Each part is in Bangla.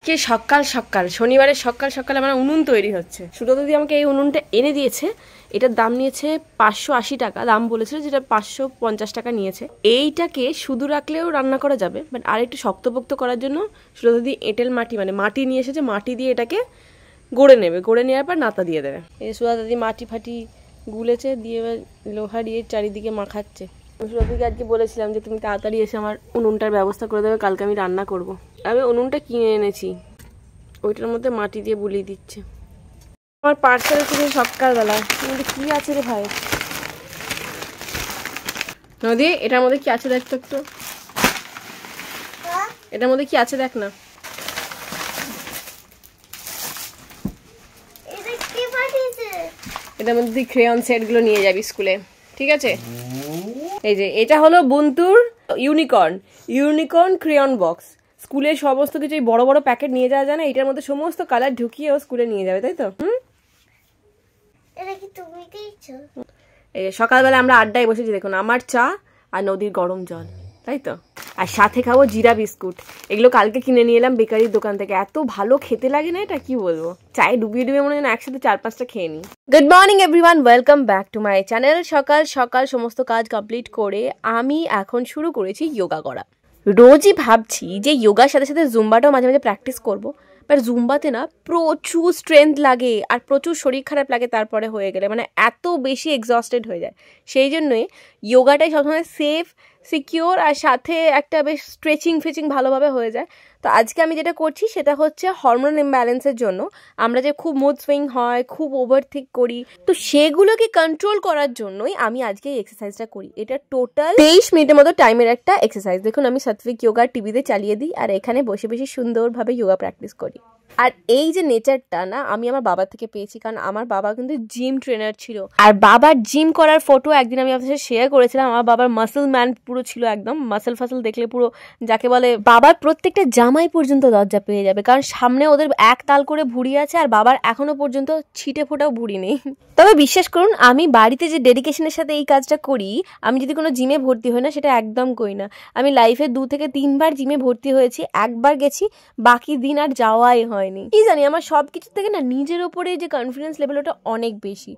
কে সকাল সকাল শনিবারের সকাল সকাল আমার উনুন তৈরি হচ্ছে। সুব্রত দি আমাকে এই উনুনটা এনে দিয়েছে। এটার দাম নিয়েছে 580 টাকা, দাম বলেছিল যেটা 550 টাকা নিয়েছে। এইটাকে শুধু রাখলেও রান্না করা যাবে, বাট আর একটু শক্তপোক্ত করার জন্য সুব্রত দি এঁটেল মাটি মানে মাটি নিয়ে এসেছে, মাটি দিয়ে এটাকে গড়ে নেবে, গড়ে নেওয়ার পর নাতা দিয়ে দেবে। এই সুব্রত দি মাটি ফাটি গুলেছে, দিয়ে লোহা দিয়ে চারিদিকে মাখাচ্ছে। সুব্রতকে আজকে বলেছিলাম যে তুমি তাড়াতাড়ি এসে আমার উনুনটার ব্যবস্থা করে দেবে, কালকে আমি রান্না করব। আমি উনুনটা কিনে এনেছি, ওইটার মধ্যে মাটি দিয়ে বুলিয়ে দিচ্ছে। আমার পার্সেল এসেছে সকালবেলায়। মধ্যে কি আছে রে ভাই? নদী, এটার মধ্যে কি আছে দেখ তো একটু। এটার মধ্যে কি আছে দেখ না। এটার মধ্যে তুই ক্রেয়ন সেট গুলো নিয়ে যাবি স্কুলে, ঠিক আছে? এই যে এটা হলো বুন্তুর ইউনিকর্ন ক্রেয়ন বক্স। স্কুলের সমস্ত কিছু বড় বড় প্যাকেট নিয়ে যাওয়া যায় না, এটার মধ্যে সমস্ত কালার ঢুকিয়ে ও স্কুলে নিয়ে যাবে, তাই তো? এই সকালবেলা আমরা আড্ডায় বসেছি, দেখুন আমার চা আর নদীর গরম জল, তাই তো? আর সাথে খাবো জিরা বিস্কুট। এগুলো কালকে কিনে নিয়ে এলাম বেকারির দোকান থেকে। এত ভালো খেতে লাগে না, এটা কি বলবো। চায়ে ডুবিয়ে ডুবিয়ে মনে হয় না একসাথে 4-5টা খেয়ে নিই। Good morning everyone, welcome back to my channel. সকাল সকাল সমস্ত কাজ কমপ্লিট করে আমি এখন শুরু করেছি যোগা করা। রোজই ভাবছি যে যোগার সাথে সাথে জুম্বাটাও মাঝে মাঝে প্র্যাকটিস করবো, বাট জুম্বাতে না প্রচুর স্ট্রেংথ লাগে আর প্রচুর শরীর খারাপ লাগে তারপরে হয়ে গেলে, মানে এত বেশি এক্সস্টেড হয়ে যায়। সেই জন্যই যোগাটাই সবসময় সেফ, সিকিওর আর সাথে একটা বেশ স্ট্রেচিং ফিচিং ভালোভাবে হয়ে যায়। তো আজকে আমি যেটা করছি সেটা হচ্ছে হরমোন ইমব্যালেন্সের জন্য আমরা যে খুব মুড সুইং হয়, খুব ওভারথিঙ্ক করি, তো সেগুলোকে কন্ট্রোল করার জন্যই আমি আজকে এই এক্সারসাইজটা করি। এটা টোটাল 23 মিনিটের মতো টাইমের একটা এক্সারসাইজ। দেখুন আমি সাত্বিক যোগা টিভিতে চালিয়ে দিই আর এখানে বসে বসে সুন্দরভাবে যোগা প্র্যাকটিস করি। আর এই যে নেচারটা না আমি আমার বাবার থেকে পেয়েছি, কারণ আমার বাবা কিন্তু জিম ট্রেনার ছিল। আর বাবার জিম করার ফটো একদিন আমি আপনার সাথে শেয়ার করেছিলাম। আমার বাবার মাসল ম্যান পুরো ছিল, একদম মাসল ফাসল দেখলে পুরো যাকে বলে বাবার প্রত্যেকটা জামাই পর্যন্ত লজ্জা পেয়ে যাবে, কারণ সামনে ওদের এক তাল করে ভুঁড়ি আছে আর বাবার এখনো পর্যন্ত ছিটে ফোটাও ভুঁড়ি নেই। তবে বিশ্বাস করুন আমি বাড়িতে যে ডেডিকেশনের সাথে এই কাজটা করি, আমি যদি কোনো জিমে ভর্তি হই না সেটা একদম করি না। আমি লাইফে 2 থেকে 3 বার জিমে ভর্তি হয়েছি, একবার গেছি, বাকি দিন আর যাওয়াই হয়নি। কি জানি আমার সব কিছু থেকে না নিজের ওপরে যে কনফিডেন্স লেভেল ওটা অনেক বেশি।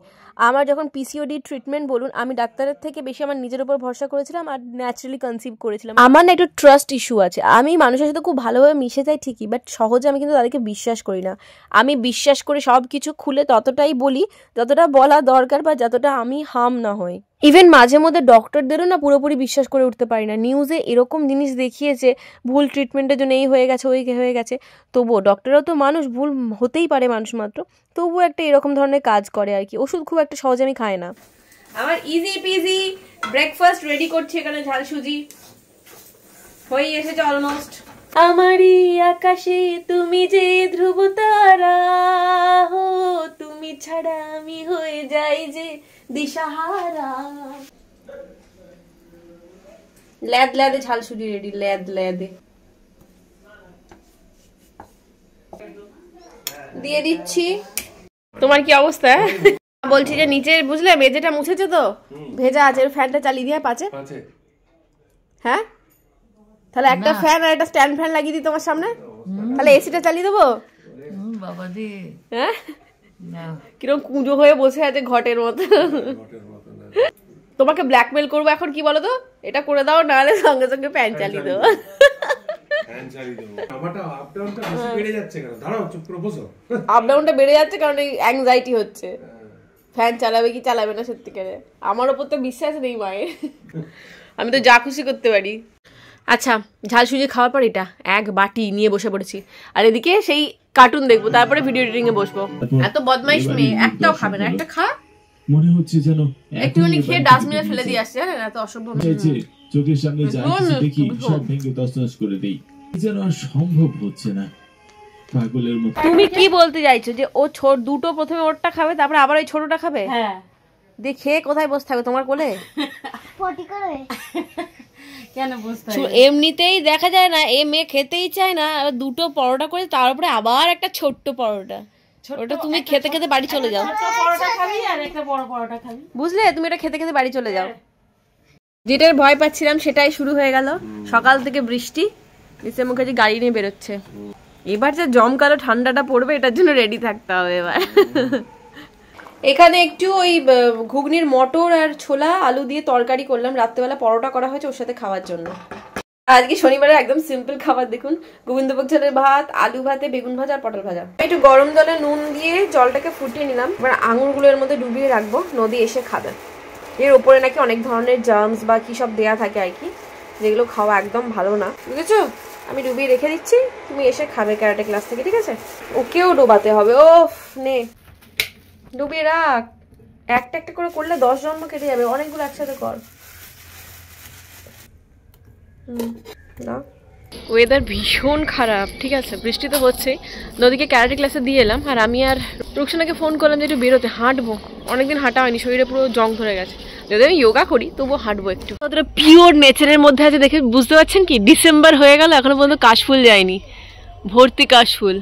আমার যখন পিসিওডি ট্রিটমেন্ট বলুন, আমি ডাক্তারের থেকে বেশি আমার নিজের উপর ভরসা করেছিলাম আর ন্যাচারালি কনসিভ করেছিলাম। আমার না একটু ট্রাস্ট ইস্যু আছে। আমি মানুষের সাথে খুব ভালোভাবে মিশে যাই ঠিকই, বাট সহজে আমি কিন্তু তাদেরকে বিশ্বাস করি না। আমি বিশ্বাস করে সব কিছু খুলে ততটাই বলি যতটা বলা দরকার বা যতটা আমি হার্ম না হই। ইভেন মাঝে মধ্যে ডক্টরদেরও না পুরোপুরি বিশ্বাস করে উঠতে পারি না। নিউজে এরকম জিনিস দেখিয়েছে ভুল ট্রিটমেন্টের জন্য এই হয়ে গেছে ওই হয়ে গেছে, তবুও ডক্টররাও তো মানুষ, ভুল হতেই পারে মানুষ মাত্র, তবুও একটা এরকম ধরনের কাজ করে আর কি। ওষুধ খুব একটা সহজে আমি খাই না। আমার ইজি পিজি ব্রেকফাস্ট রেডি করছি, এখানে ঝাল সুজি হয়ে এসেছে অলমোস্ট। আমারই আকাশে তুমি যে ধ্রুব তারা হো, তুমি ছাড়া আমি হয়ে যাই যে দিশাহারা। ল্যাদ ল্যাদে ঝাল সুজি রেডি, ল্যাদ ল্যাদে দিয়ে দিচ্ছি। তোমার কি অবস্থা? বলছি যে নিচে বুঝলে মেঝেটা মুছেছে তো ভেজা আছে, ফ্যানটা চালিয়ে দিয়ে পাচ্ছে। হ্যাঁ তাহলে একটা ফ্যান আর একটা স্ট্যান্ড ফ্যান লাগিয়ে দিই তোমার সামনে, তাহলে এসিটা চালিয়ে দেবো। বাবা দি হ্যাঁ কিরকম কুঁজো হয়ে বসে আছে ঘটের মতো। তোমাকে ব্ল্যাকমেল করবো এখন, কি বলো তো, এটা করে দাও নাহলে সঙ্গে সঙ্গে ফ্যান চালিয়ে দেবো। আপ ডাউনটা বেড়ে যাচ্ছে কারণ এই অ্যাংজাইটি হচ্ছে। ফ্যান চালাবে কি চালাবে না সত্যিকারে আমার ওপর তো বিশ্বাস নেই মায়ের। আমি তো যা খুশি করতে পারি। আচ্ছা ঝাল সুজি খাওয়ার পর এটা এক বাটি নিয়ে বসে পড়েছি, আর এদিকে সেই কার্টুন দেখবো, তারপরে ভিডিও এডিটিং এ বসবো। এত বদমাইশ মেয়ে, একটাও খাবে না। একটা খা, মনে হচ্ছে যেন একটুখানি খেয়ে ডাস্টবিনে ফেলে দিয়ে আসছে, জানেন এত অসভ্য। চোখের সামনে যা কিছু দেখি সব ভেঙে তছনছ করে দেই, যেন আর সম্ভব হচ্ছে না। পাগলের মতো। তুমি কি বলতে চাইছো যে ও দুটো প্রথমে ওরটা খাবে তারপরে আবার ওই ছোটটা খাবে? হ্যাঁ দেখে কোথায় বসে থাকবে তোমার কোলে? পটি করে কেন বসতে হয়? এমনিতেই দেখা যায় না এই মেয়ে খেতেই চায় না, দুটো পরোটা করে তার উপরে আবার একটা ছোট্ট পরোটা। ওটা তুমি খেতে খেতে বাড়ি চলে যাও। বুঝলে তুমি এটা খেতে খেতে বাড়ি চলে যাও। যেটার ভয় পাচ্ছিলাম সেটাই শুরু হয়ে গেল। সকাল থেকে বৃষ্টি, মিস্টার মুখার্জি গাড়ি নিয়ে বেরোচ্ছে। এবার যে জমকালো ঠান্ডাটা পড়বে এটার জন্য রেডি থাকতে হবে এবার। এখানে একটু ওই ঘুগনির মটর আর ছোলা আলু দিয়ে তরকারি করলাম, রাত্রেবেলা পরোটা করা হয়েছে ওর সাথে খাওয়ার জন্য। আজকে শনিবারে একদম সিম্পল খাবার দেখুন, গোবিন্দভোগ চালের ভাত, আলু ভাতে বেগুন ভাজা আর পটল ভাজা। একটু গরম জলে নুন দিয়ে জলটাকে ফুটিয়ে নিলাম, এবার আঙুরগুলো এর মধ্যে ডুবিয়ে রাখবো, নদী এসে খাবে। এর ওপরে নাকি অনেক ধরনের জার্মস বা কি সব দেয়া থাকে আর কি, যেগুলো খাওয়া একদম ভালো না, বুঝেছো? আমি ডুবিয়ে রেখে দিচ্ছি, তুমি এসে খাবে ক্যারাটে ক্লাস থেকে, ঠিক আছে? ওকেও ডোবাতে হবে। ও নে ডুবিয়ে রাখ, একটা একটা করে করলে 10 জন্ম কেটে যাবে, অনেকগুলো একসাথে কর। ওয়েদার ভীষণ খারাপ, ঠিক আছে, বৃষ্টি তো হচ্ছেই। নদীকে ক্যারাটে ক্লাসে দিয়ে এলাম, আর আমি আর রুকসানাকে ফোন করলাম যে একটু বেরোতে, হাঁটবো, অনেকদিন হাঁটা হয়নি, শরীরে পুরো জং ধরে গেছে। যদি আমি যোগা করি তবুও হাঁটবো একটু। ওদের পিওর নেচারের মধ্যে আছে, দেখে বুঝতে পারছেন কি, ডিসেম্বর হয়ে গেল এখনো পর্যন্ত কাশফুল যায়নি, ভর্তি কাশফুল।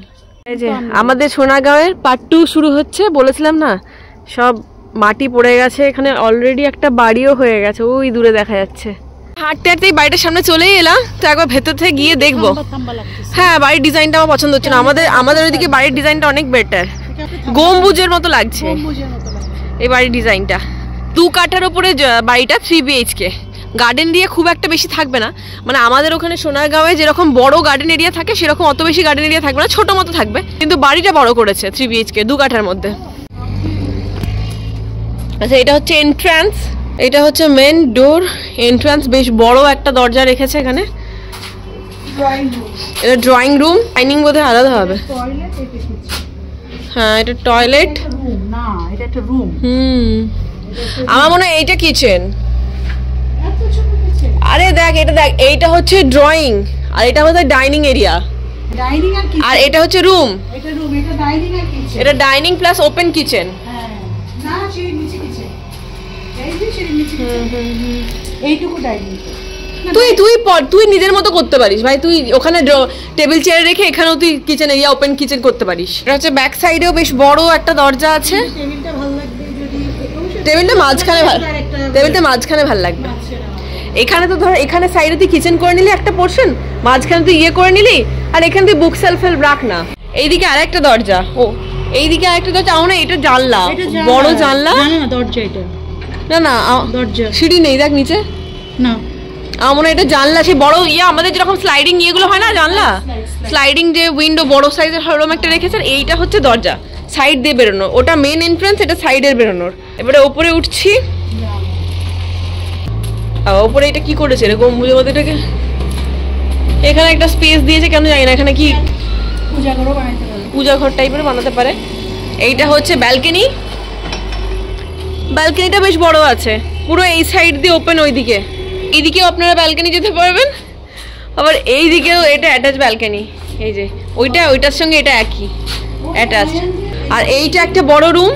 এই যে আমাদের সোনাগাঁওয়ের পার্ট 2 শুরু হচ্ছে, বলেছিলাম না সব মাটি পড়ে গেছে, এখানে অলরেডি একটা বাড়িও হয়ে গেছে, ওই দূরে দেখা যাচ্ছে। হাঁটতে হাঁটতেই বাড়িটার সামনে চলেই এলাম, তো একবার ভেতর থেকে গিয়ে দেখবো। হ্যাঁ, বাড়ির ডিজাইনটা আমার পছন্দ হচ্ছে না, আমাদের ওইদিকে বাড়ির ডিজাইনটা অনেক বেটার, গম্বুজের মতো লাগছে এই বাড়ির ডিজাইনটা। 2 কাঠার উপরে বাড়িটা, 3 BHK, গার্ডেন দিয়ে খুব একটা বেশি থাকবে না, মানে আমাদের ওখানে সোনারগাঁওয়ে যেরকম বড় গার্ডেন এরিয়া থাকে সেরকম অত বেশি গার্ডেন এরিয়া থাকবে না, ছোট মতো থাকবে, কিন্তু বাড়িটা বড় করেছে, 3 BHK 2 কাঠার মধ্যে। আচ্ছা, এটা হচ্ছে এন্ট্রান্স, এটা হচ্ছে মেন ডোর, এন্ট্রান্স, বেশ বড় একটা দরজা রেখেছে এখানে। এটা ড্রয়িং রুম, ডাইনিং বোধহয় আলাদা হবে। হ্যাঁ, এটা টয়লেট, আমার মনে হয় এইটা কিচেন। আরে দেখ, এটা দেখ, এইটা হচ্ছে ড্রয়িং, আর এটা বোধহয় ডাইনিং এরিয়া, আর এটা হচ্ছে রুম। এটা ডাইনিং প্লাস ওপেন কিচেন। তুই নিজের মতো করতে পারিস ভাই, তুই ওখানে টেবিল চেয়ার রেখে এখানেও তুই কিচেন এরিয়া, ওপেন কিচেন করতে পারিস। এটা হচ্ছে ব্যাক সাইডেও বেশ বড় একটা দরজা আছে, টেবিলটা মাঝখানে ভালো লাগবে। এখানে তো ধর, এখানে সাইডে তুই কিচেন করে নিলি একটা পোর্শন, মাঝখানে তুই ইয়ে করে নিলি, আর এখানে তুই বুক সেলফ রাখ না। এইদিকে আরেকটা দরজা, ও এইদিকে আরেকটা দরজা, আমার না এটা জানলা, বড় জানলা, দরজা এটা না দরজা, সিঁড়ি নেই দেখ নিচে, না আমার মনে হয় এটা জানলা, সেই বড় ইয়ে আমাদের যেরকম স্লাইডিং ইয়েগুলো হয় না, জানলা স্লাইডিং যে উইন্ডো বড় সাইজের হরম একটা রেখেছেন, এইটা হচ্ছে দরজা, সাইড দিয়ে বেরোনো, ওটা মেন এন্ট্রান্স, এটা সাইডের বেরোনোর। এবারে ওপরে উঠছি, ওপরে এটা কি করেছে রে গম্বুজের মধ্যে, এটাকে এখানে একটা স্পেস দিয়েছে কেন জানি না, এখানে কি পূজা ঘর টাইপের বানাতে পারে। এইটা হচ্ছে ব্যালকনি, ব্যালকনিটা বেশ বড় আছে, পুরো এই সাইড দিয়ে ওপেন, ওইদিকে এইদিকেও আপনারা ব্যালকনি যেতে পারবেন, আবার এই দিকেও এটা অ্যাটাচ ব্যালকনি, এই যে ওইটার সঙ্গে এটা একই অ্যাটাচ। আর এইটা একটা বড় রুম,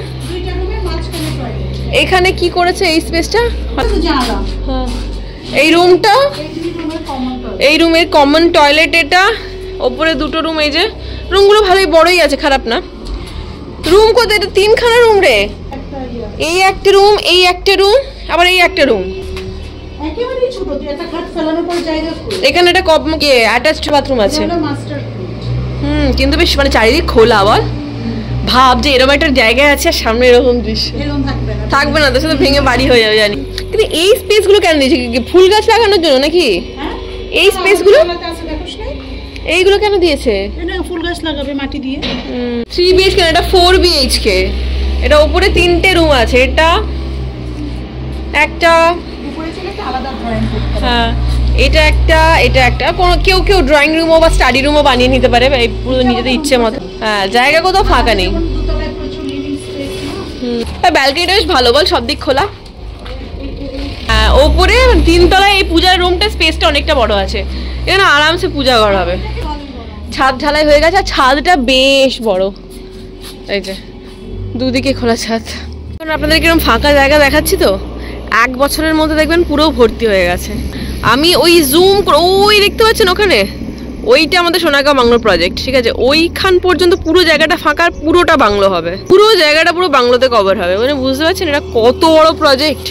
এখানে কি করেছে এই স্পেসটা, হ্যাঁ এই রুমটা, এই রুমের কমন টয়লেট, এটা ওপরে 2টো রুম, এই যে রুমগুলো ভালোই বড়ই আছে, খারাপ না। রুম কত, এটা 3খানা রুম রে, এই একটা রুম, এই একটা রুম, আবার এই একটা রুম, এখানে একটা অ্যাটাচড বাথরুম আছে। কিন্তু বেশ মানে চারিদিক খোলা, বল ভাব যে এরকম একটা জায়গায় আছে আর সামনে এরকম দৃশ্য থাকবে না, তো শুধু ভেঙে বাড়ি হয়ে যাবে জানি। কিন্তু এই স্পেস গুলো কেন দিয়েছে, ফুল গাছ লাগানোর জন্য নাকি? এই স্পেস গুলো, এইগুলো কেন দিয়েছে? ফুল গাছ লাগাবে মাটি দিয়ে। 3 BHK, এটা 4 BHK, এটা উপরে 3টে রুম আছে, এটা একটা, হ্যাঁ এটা একটা, এটা একটা, কেউ ড্রয়িং রুমও বা স্টাডি রুমও বানিয়ে নিতে পারে পুরো নিজেদের ইচ্ছে মতো। হ্যাঁ, জায়গা কোথাও ফাঁকা নেই। ব্যালকনিটা বেশ ভালো, বল সব দিক খোলা। হ্যাঁ, ওপরে 3 তলায় এই পূজার রুমটা, স্পেসটা অনেকটা বড় আছে, এখানে আরামসে পূজা করা হবে। ছাদ ঢালাই হয়ে গেছে, আর ছাদটা বেশ বড়, এই যে দুদিকে খোলা ছাদ। আপনাদের কিরকম ফাঁকা জায়গা দেখাচ্ছি তো, 1 বছরের মধ্যে দেখবেন পুরো ভর্তি হয়ে গেছে। আমি ওই জুম করে, ওই দেখতে পাচ্ছেন ওখানে, ওইটা আমাদের সোনারগাঁও বাংলো প্রজেক্ট, ঠিক আছে, ওইখান পর্যন্ত পুরো জায়গাটা ফাঁকা, পুরোটা বাংলো হবে, পুরো জায়গাটা পুরো বাংলোতে কভার হবে, মানে বুঝতে পারছেন এটা কত বড় প্রজেক্ট।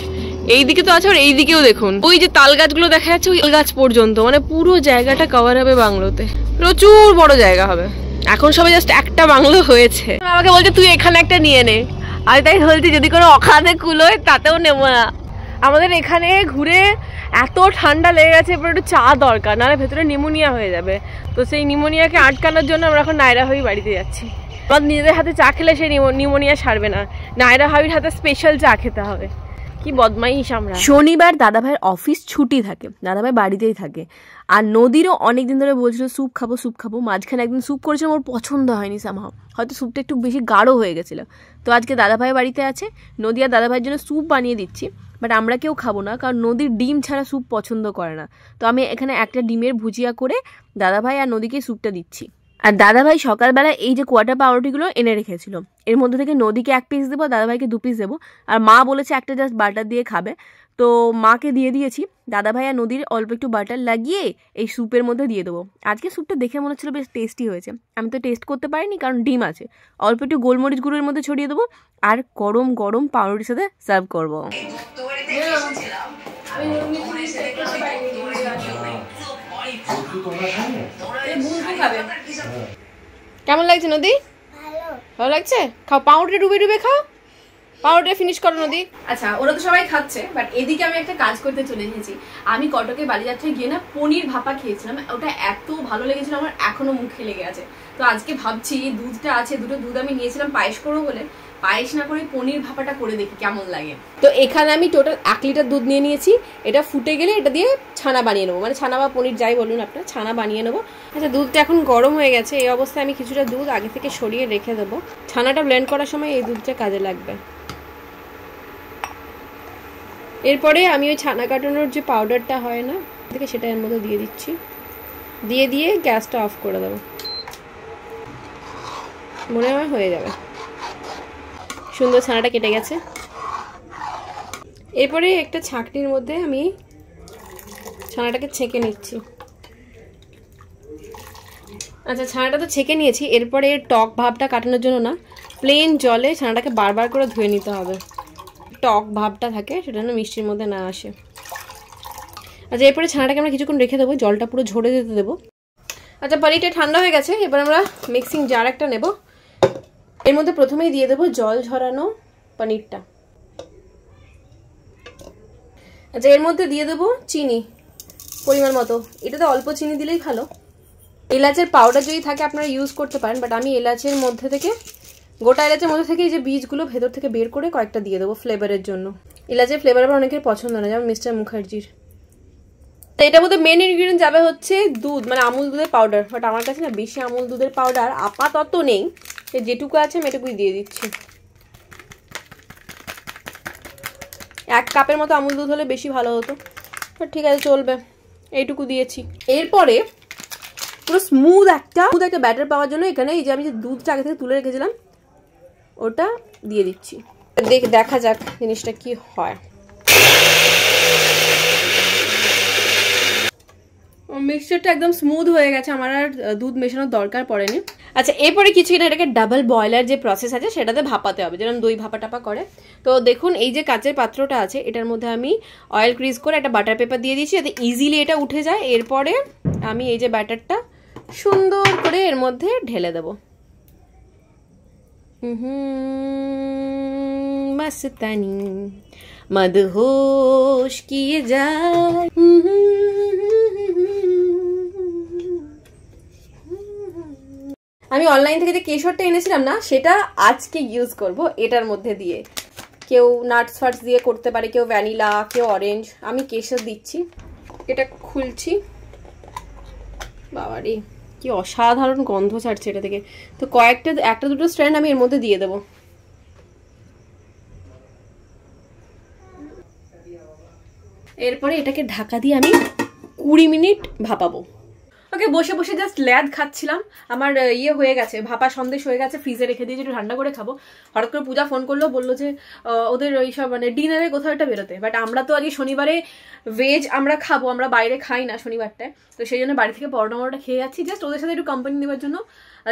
এইদিকে তো আছে, আর এইদিকেও দেখুন ওই যে তাল গাছগুলো দেখা যাচ্ছে, ওই গাছ পর্যন্ত, মানে পুরো জায়গাটা কভার হবে বাংলোতে, প্রচুর বড় জায়গা হবে। এখন সবাই জাস্ট একটা বাংলো হয়েছে। আমাকে বলছে তুই এখানে একটা নিয়ে নে, আমি তাই বলছি যদি কোনো অখাতে কুলোয় তাতেও নেবো না। আমাদের এখানে ঘুরে এত ঠান্ডা লেগে গেছে, এবার একটু চা দরকার, নাহলে ভেতরে নিউমোনিয়া হয়ে যাবে। তো সেই নিউমোনিয়াকে আটকানোর জন্য আমরা এখন নায়রা হাবি বাড়িতে যাচ্ছি। আমার নিজেদের হাতে চা খেলে সেই নিউমোনিয়া সারবে না, নায়রা হাবির হাতে স্পেশাল চা খেতে হবে। কি বদমাইশ আমরা। শনিবার দাদাভাইয়ের অফিস ছুটি থাকে, দাদাভাই বাড়িতেই থাকে। আর নদীরও অনেকদিন ধরে বলছিল স্যুপ খাবো স্যুপ খাবো। মাঝখানে একদিন স্যুপ করেছিলাম, ওর পছন্দ হয়নি সামহাও, হয়তো স্যুপটা একটু বেশি গাঢ় হয়ে গেছিলো। তো আজকে দাদাভাই বাড়িতে আছে, নদী আর দাদাভাইয়ের জন্য স্যুপ বানিয়ে দিচ্ছি। বাট আমরা কেউ খাবো না, কারণ নদীর ডিম ছাড়া স্যুপ পছন্দ করে না। তো আমি এখানে একটা ডিমের ভুজিয়া করে দাদাভাই আর নদীকে স্যুপটা দিচ্ছি। আর দাদাভাই সকালবেলা এই যে কোয়াটার পাউরুটিগুলো এনে রেখেছিল, এর মধ্যে থেকে নদীকে 1 পিস দেবো, দাদাভাইকে 2 পিস দেবো। আর মা বলেছে একটা জাস্ট বাটার দিয়ে খাবে, তো মাকে দিয়ে দিয়েছি। দাদাভাই আর নদীর অল্প একটু বাটার লাগিয়ে এই স্যুপের মধ্যে দিয়ে দেবো। আজকে স্যুপটা দেখে মনে হচ্ছিলো বেশ টেস্টি হয়েছে। আমি তো টেস্ট করতে পারিনি কারণ ডিম আছে। অল্প একটু গোলমরিচ গুঁড়োর মধ্যে ছড়িয়ে দেবো আর গরম গরম পাউরুটির সাথে সার্ভ করবো। কেমন লাগছে নদী? ভালো লাগছে? খাও, পাউরুটি ডুবে ডুবে খাও, পাউরুটি ফিনিশ করো নদী। আচ্ছা, ওরা তো সবাই খাচ্ছে, বাট এদিকে আমি একটা কাজ করতে চলে এসেছি। আমি কটকে বালিযাত্রায় গিয়ে না পনির ভাপা খেয়েছিলাম, ওটা এত ভালো লেগেছিল আমার, এখনো মুখে লেগে আছে। তো আজকে ভাবছি দুধটা আছে, দুটো দুধ আমি নিয়েছিলাম পায়েস করবো বলে, পায়েস না করে পনির ভাপাটা করে দেখি কেমন লাগে। তো এখানে আমি টোটাল 1 লিটার দুধ নিয়ে নিয়েছি। এটা ফুটে গেলে এটা দিয়ে ছানা বানিয়ে নেবো, মানে ছানা বা পনির যাই বলুন আপনার, ছানা বানিয়ে নেবো। আচ্ছা, দুধটা এখন গরম হয়ে গেছে, এই অবস্থায় আমি কিছুটা দুধ আগে থেকে সরিয়ে রেখে দেবো। ছানাটা ব্লেন্ড করার সময় এই দুধটা কাজে লাগবে। এরপরে আমি ওই ছানা কাটানোর যে পাউডারটা হয় না থেকে সেটা এর মধ্যে দিয়ে দিচ্ছি, দিয়ে গ্যাসটা অফ করে দেবো। মনে হয় হয়ে যাবে। সুন্দর ছানাটা কেটে গেছে। এরপরে একটা ছাঁকনির মধ্যে আমি ছানাটাকে ছেঁকে নিচ্ছি। আচ্ছা, ছানাটা তো ছেঁকে নিয়েছি। এরপরে টক ভাবটা কাটানোর জন্য না, প্লেন জলে ছানাটাকে বারবার করে ধুয়ে নিতে হবে। টক ভাবটা থাকে সেটা না মিষ্টির মধ্যে না আসে। আচ্ছা, এরপরে ছানাটাকে আমরা কিছুক্ষণ রেখে দেবো, জলটা পুরো ঝরে যেতে দেবো। আচ্ছা, পানিটা ঠান্ডা হয়ে গেছে। এবার আমরা মিক্সিং জার একটা নেব, এর মধ্যে প্রথমেই দিয়ে দেবো জল ঝরানো পনিরটা। আচ্ছা, এর মধ্যে দিয়ে দেবো চিনি পরিমাণ মতো, এটাতে অল্প চিনি দিলেই ভালো। এলাচের পাউডার যদি থাকে আপনারা ইউজ করতে পারেন, বাট আমি এলাচের মধ্যে থেকে, গোটা এলাচের মধ্যে থেকে এই যে বীজগুলো ভেতর থেকে বের করে কয়েকটা দিয়ে দেবো ফ্লেভারের জন্য। এলাচের ফ্লেভার আবার অনেকের পছন্দ না, যেমন মিস্টার মুখার্জির। তো এটার মধ্যে মেন ইনগ্রিডিয়েন্ট যাবে হচ্ছে দুধ, মানে আমুল দুধের পাউডার। বাট আমার কাছে না বেশি আমুল দুধের পাউডার আপাতত নেই, যেটুকু আছে আমি এটুকুই দিয়ে দিচ্ছি। 1 কাপের মতো আমুল দুধ হলে বেশি ভালো হতো, বাট ঠিক আছে চলবে, এইটুকু দিয়েছি। এরপরে পুরো স্মুথ একটা ব্যাটার পাওয়ার জন্য এখানে এই যে আমি যে দুধটা আগে থেকে তুলে রেখেছিলাম ওটা দিয়ে দিচ্ছি। দেখা যাক জিনিসটা কি হয়। মিক্সচারটা একদম স্মুথ হয়ে গেছে, আমার আর দুধ মেশানোর দরকার পড়েনি। আচ্ছা, এরপরে কিছুই না, এটাকে ডাবল বয়লার যে প্রসেস আছে সেটাতে ভাপাতে হবে, যেরকম দই ভাপা টাপা করে। তো দেখুন এই যে কাচের পাত্রটা আছে, এটার মধ্যে আমি অয়েল গ্রিজ করে একটা বাটার পেপার দিয়ে দিয়েছি যাতে ইজিলি এটা উঠে যায়। এরপরে আমি এই যে ব্যাটারটা সুন্দর করে এর মধ্যে ঢেলে দেবো। মস্তানি মদহোশ কিয়ে যায়। আমি অনলাইন থেকে যে কেশরটা এনেছিলাম না, সেটা আজকে ইউজ করব এটার মধ্যে দিয়ে। কেউ নাটস ফাটস দিয়ে করতে পারে, কেউ ভ্যানিলা, কেউ অরেঞ্জ, আমি কেশর দিচ্ছি। এটা খুলছি, বাবারে কি অসাধারণ গন্ধ ছাড়ছে এটা থেকে। তো একটা দুটো স্ট্র্যান্ড আমি এর মধ্যে দিয়ে দেবো। এরপরে এটাকে ঢাকা দিয়ে আমি 20 মিনিট ভাপাবো। ওকে, বসে বসে জাস্ট ল্যাদ খাচ্ছিলাম, আমার হয়ে গেছে, ভাপা সন্দেশ হয়ে গেছে, ফ্রিজে রেখে দিয়েছি, একটু ঠান্ডা করে খাবো। হঠাৎ করে পূজা ফোন করলো, বললো যে ওদের ওইসব মানে ডিনারে কোথাও একটা বেরোতে। বাট আমরা তো আজকে শনিবারে ভেজ আমরা খাবো, আমরা বাইরে খাই না শনিবারটায়। তো সেই জন্য বাড়ি থেকে পরোটা খেয়ে যাচ্ছি, জাস্ট ওদের সাথে একটু কোম্পানি নেওয়ার জন্য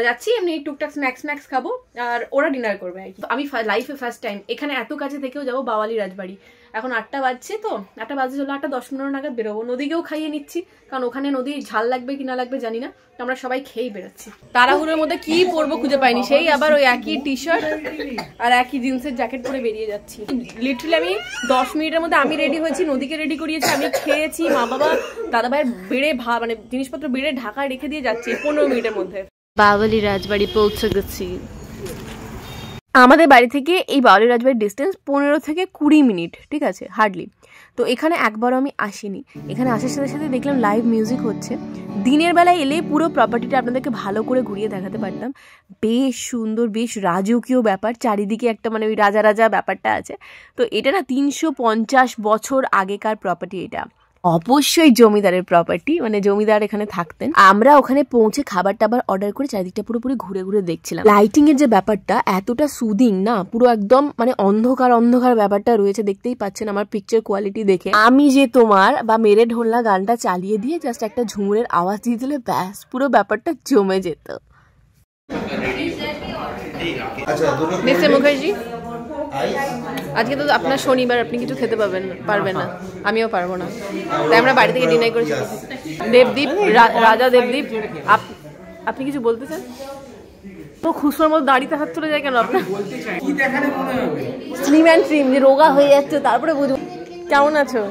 যাচ্ছি। এমনি টুকটাক স্ন্যাক্স খাবো, আর ওরা ডিনার করবে আর কি। আমি লাইফে ফার্স্ট টাইম এখানে এত কাছে থেকেও যাবো বাওয়ালি রাজবাড়ি। এখন 8টা বাজছে, তো 8টা বাজে চলো 8:10 নাগাদ বেরোবো। নদীকেও খাইয়ে নিচ্ছি, কারণ ওখানে নদীর ঝাল লাগবে কি না লাগবে জানি না, আমরা সবাই খেয়েই বেরোচ্ছি। তাড়াহুড়োর মধ্যে কি পরবো খুঁজে পাইনি, সেই আবার ওই একই টি শার্ট আর একই জিন্সের জ্যাকেট পরে বেরিয়ে যাচ্ছি। লিটারালি আমি 10 মিনিটের মধ্যে আমি রেডি হয়েছি, নদীকে রেডি করিয়েছি, আমি খেয়েছি, মা বাবা দাদা ভাইয়ের বেড়ে মানে জিনিসপত্র বেড়ে ঢাকায় রেখে দিয়ে যাচ্ছি 15 মিনিটের মধ্যে। বাওয়ালি রাজবাড়ি পৌঁছে গেছি। আমাদের বাড়ি থেকে এই বাওয়ালি রাজবাড়ির ডিস্টেন্স 15 থেকে 20 মিনিট, ঠিক আছে, হার্ডলি। তো এখানে একবারও আমি আসিনি, এখানে আসার সাথে সাথে দেখলাম লাইভ মিউজিক হচ্ছে। দিনের বেলায় এলে পুরো প্রপার্টিটা আপনাদেরকে ভালো করে ঘুরিয়ে দেখাতে পারতাম। বেশ সুন্দর, বেশ রাজকীয় ব্যাপার, চারিদিকে একটা মানে ওই রাজা রাজা ব্যাপারটা আছে। তো এটা না 350 বছর আগেকার প্রপার্টি, এটা অবশ্যই জমিদারের প্রপার্টি, মানে জমিদার এখানে থাকতেন। আমরা ওখানে পৌঁছে খাবার টাবার অর্ডার করে চারিদিকটা পুরোপুরি ঘুরে ঘুরে দেখছিলাম। লাইটিং এর যে ব্যাপারটা এতটা সুদিং না, পুরো একদম মানে অন্ধকার অন্ধকার ব্যাপারটা রয়েছে, দেখতেই পাচ্ছেন আমার পিকচার কোয়ালিটি দেখে। আমি যে তোমার বা মেরে ঢোলনা গানটা চালিয়ে দিয়ে জাস্ট একটা ঝুমুরের আওয়াজ দিয়ে দিলে ব্যাস পুরো ব্যাপারটা জমে যেত। মিস্টার মুখার্জি, আজকে তো আপনার শনিবার, আপনি কিছু খেতে পারবেন না, আমিও পারবো না, তাই আমরা বাড়ি থেকে ডিনার করেছি। দেবদীপ, রাজা দেবদীপ, আপনি কিছু বলতে চান? তো খুশোর মতো দাড়িতে হাত চলে যায় কেন আপনার? স্লিম অ্যান্ড ট্রিম, যে রোগা হয়ে যাচ্ছে, তারপরে বুঝবো। কেমন আছো?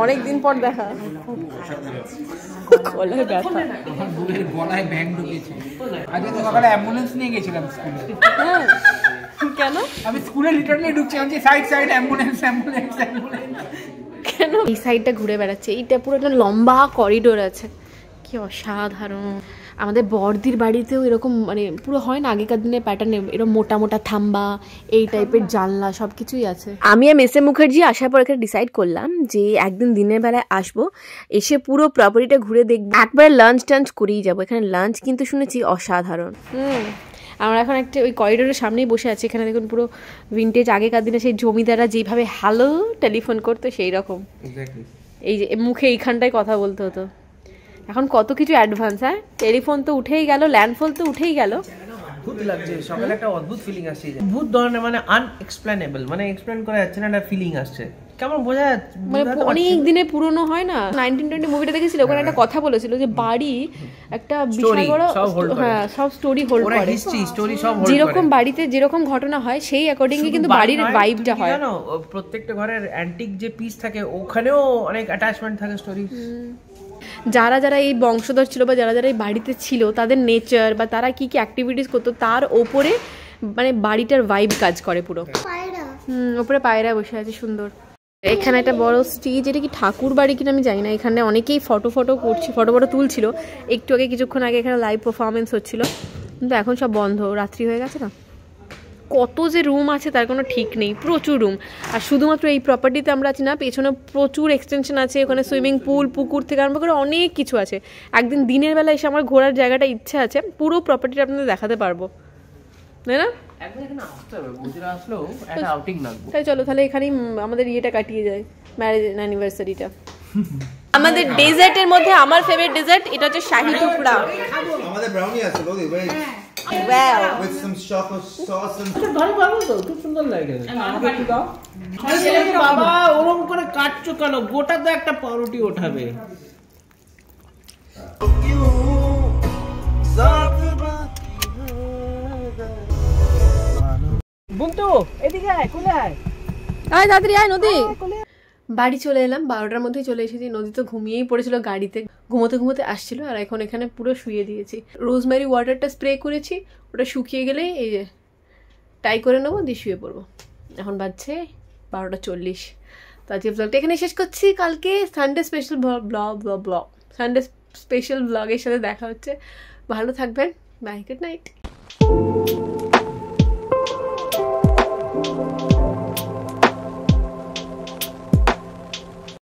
অনেকদিন পর দেখা। গলায় ব্যথা, গলায় ব্যাং ঢুকেছে। আজকে তো সকালে অ্যাম্বুলেন্স নিয়ে গেছিলাম স্কুলে। কেন? আমি স্কুলে লিটারালি ঢুকছি, আমি side side ambulance ambulance ambulance. কেন এই সাইডটা ঘুরে বেড়াচ্ছে? এইটা পুরো একটা লম্বা করিডোর আছে, কি অসাধারণ। আমাদের বড়দির বাড়িতেও এরকম মানে পুরো হয় না আগেকার দিনের প্যাটার্নে, এরকম মোটা মোটা থাম্বা, এই টাইপের জানলা সব কিছুই আছে। আমি আর মিস্টার মুখার্জি আসার পর এখানে ডিসাইড করলাম যে একদিন দিনের বেলায় আসবো, এসে পুরো প্রপার্টিটা ঘুরে দেখবো, একবার লাঞ্চ টাঞ্চ করেই যাবো। এখানে লাঞ্চ কিন্তু শুনেছি অসাধারণ। আমরা এখন একটা ওই করিডোরের সামনেই বসে আছি। এখানে দেখুন পুরো ভিনটেজ, আগেকার দিনে সেই জমিদাররা যেভাবে হ্যালো টেলিফোন করতো সেই রকম, এই যে মুখে এইখানটায় কথা বলতে হতো। এখন কত কিছু অ্যাডভান্স। হ্যাঁ, টেলিফোন তো উঠেই গেল, ল্যান্ডফোন তো উঠেই গেল। অদ্ভুত লাগছে সকালে, একটা অদ্ভুত ফিলিং আসছে, অদ্ভুত ধরনের, মানে আনএক্সপ্লেনেবল, মানে এক্সপ্লেন করা যাচ্ছে না, একটা ফিলিং আসছে। কেমন বোঝা যাচ্ছে, মানে অনেক দিনে পুরনো হয় না। 1920 মুভিটা দেখেছিল, ওখানে একটা কথা বলেছিল যে বাড়ি একটা বিশাল বড়, হ্যাঁ, সব স্টোরি হোল্ড করে, হিস্ট্রি স্টোরি সব হোল্ড করে। যেরকম বাড়িতে যেরকম ঘটনা হয় সেই অ্যাকর্ডিংলি কিন্তু বাড়ির ভাইবটা হয়। জানো, প্রত্যেকটা ঘরের অ্যান্টিক যে পিস থাকে ওখানেও অনেক অ্যাটাচমেন্ট থাকে, স্টোরি। যারা যারা এই বংশধর ছিল বা যারা যারা এই বাড়িতে ছিল, তাদের নেচার বা তারা কি কি অ্যাক্টিভিটিস করতো তার ওপরে মানে বাড়িটার ভাইব কাজ করে পুরো। ওপরে পায়রা বসে আছে সুন্দর। এখানে একটা বড় স্টেজ, এটা কি ঠাকুর বাড়ি কিনা আমি জানি না। এখানে অনেকেই ফটো তুলছিল একটু আগে, কিছুক্ষণ আগে এখানে লাইভ পারফরমেন্স হচ্ছিল, কিন্তু এখন সব বন্ধ, রাত্রি হয়ে গেছে না। কত যে রুম আছে তার কোনো ঠিক নেই, প্রচুর রুম। আর শুধুমাত্র এই প্রপার্টিতে আমরা আছি না, পেছনে প্রচুর এক্সটেনশন আছে, ওখানে সুইমিং পুল, পুকুর থেকে আরম্ভ করে অনেক কিছু আছে। একদিন দিনের বেলা এসে আমার ঘোরার জায়গাটা ইচ্ছা আছে, পুরো প্রপার্টিটা আপনাদের দেখাতে পারবো, তাই না? তাই চলো তাহলে এখানেই আমাদের ইয়েটা কাটিয়ে যায়, ম্যারেজ অ্যানিভার্সারিটা। আমাদের ডেজার্টের মধ্যে আমার ফেভারিট ডেজার্ট এটা হচ্ছে শাহী টুকরা। আমাদের ব্রাউনি আছে Lodi, wait wow, with some chocolate sauce and ভালো ভালো তো, খুব সুন্দর লাগে। আমাকে একটু দাও। আরে বাবা, ওরকম করে কাটছো কেন? গোটা তো একটা পাউরুটি ওঠাবে। বন্ধু এদিকে আয়, কোলে আয়, আয় তাড়াতাড়ি আয় নদী। বাড়ি চলে এলাম, 12টার মধ্যেই চলে এসেছি। নদী তো ঘুমিয়েই পড়েছিল গাড়িতে, ঘুমোতে ঘুমোতে আসছিল, আর এখন এখানে পুরো শুয়ে দিয়েছি। রোজমেরি ওয়াটারটা স্প্রে করেছি, ওটা শুকিয়ে গেলেই এই যে টাই করে নেবো, দিয়ে শুয়ে পড়বো। এখন বাজছে 12:40। তো আজকে ব্লগটা এখানে শেষ করছি। কালকে সানডে স্পেশাল সানডে স্পেশাল ব্লগের সাথে দেখা হচ্ছে। ভালো থাকবেন, বাই, গুড নাইট।